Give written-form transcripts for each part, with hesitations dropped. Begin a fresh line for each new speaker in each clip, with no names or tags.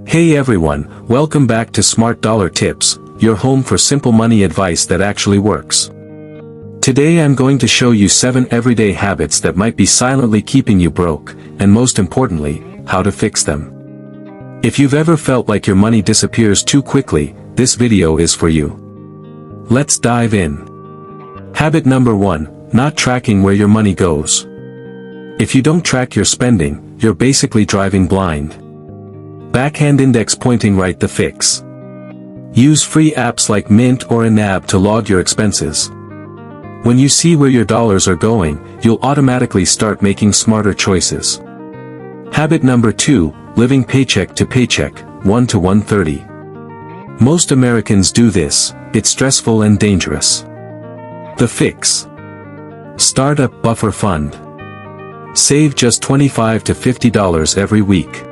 Hey everyone, welcome back to Smart Dollar Tips, your home for simple money advice that actually works. Today I'm going to show you 7 everyday habits that might be silently keeping you broke, and most importantly, how to fix them. If you've ever felt like your money disappears too quickly, this video is for you. Let's dive in. Habit number 1, not tracking where your money goes. If you don't track your spending, you're basically driving blind. Backhand index pointing right the fix. Use free apps like Mint or a NAB to log your expenses. When you see where your dollars are going, you'll automatically start making smarter choices. Habit number 2, living paycheck to paycheck, 1 to 130. Most Americans do this, it's stressful and dangerous. The fix. Start a buffer fund. Save just $25 to $50 every week.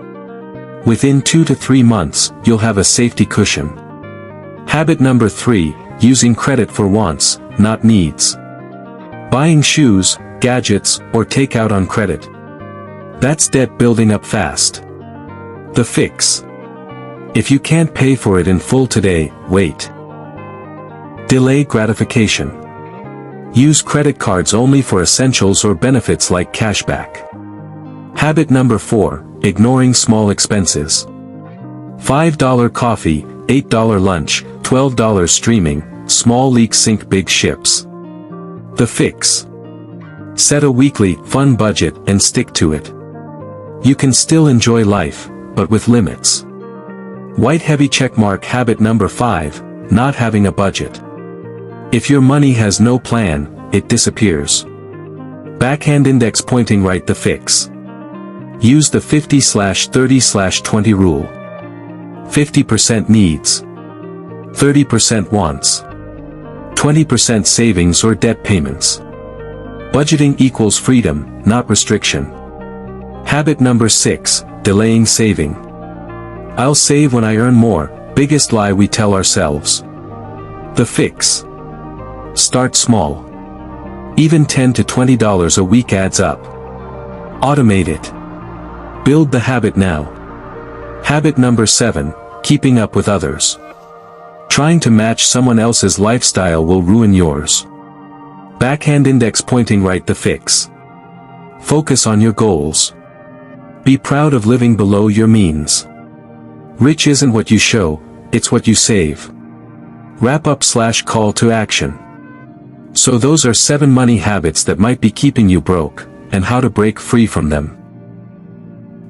Within 2 to 3 months, you'll have a safety cushion. Habit number 3, using credit for wants, not needs. Buying shoes, gadgets, or takeout on credit. That's debt building up fast. The fix. If you can't pay for it in full today, wait. Delay gratification. Use credit cards only for essentials or benefits like cashback. Habit number 4, ignoring small expenses. $5 coffee, $8 lunch, $12 streaming, small leaks sink big ships. The fix. Set a weekly, fun budget and stick to it. You can still enjoy life, but with limits. White heavy checkmark. Habit number 5, not having a budget. If your money has no plan, it disappears. Backhand index pointing right the fix. Use the 50/30/20 rule. 50% needs. 30% wants. 20% savings or debt payments. Budgeting equals freedom, not restriction. Habit number 6, delaying saving. I'll save when I earn more, biggest lie we tell ourselves. The fix. Start small. Even $10 to $20 a week adds up. Automate it. Build the habit now. Habit number 7, keeping up with others. Trying to match someone else's lifestyle will ruin yours. Backhand index pointing right the fix. Focus on your goals. Be proud of living below your means. Rich isn't what you show, it's what you save. Wrap up / call to action. So those are 7 money habits that might be keeping you broke, and how to break free from them.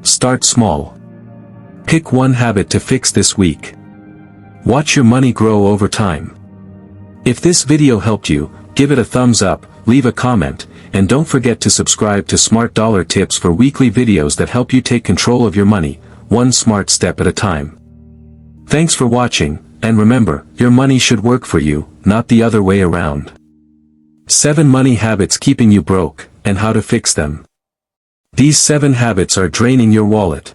Start small. Pick one habit to fix this week. Watch your money grow over time. If this video helped you, give it a thumbs up, leave a comment, and don't forget to subscribe to Smart Dollar Tips for weekly videos that help you take control of your money, one smart step at a time. Thanks for watching, and remember, your money should work for you, not the other way around. 7 money habits keeping you broke, and how to fix them. These 7 habits are draining your wallet.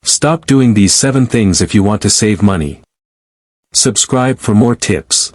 Stop doing these 7 things if you want to save money. Subscribe for more tips.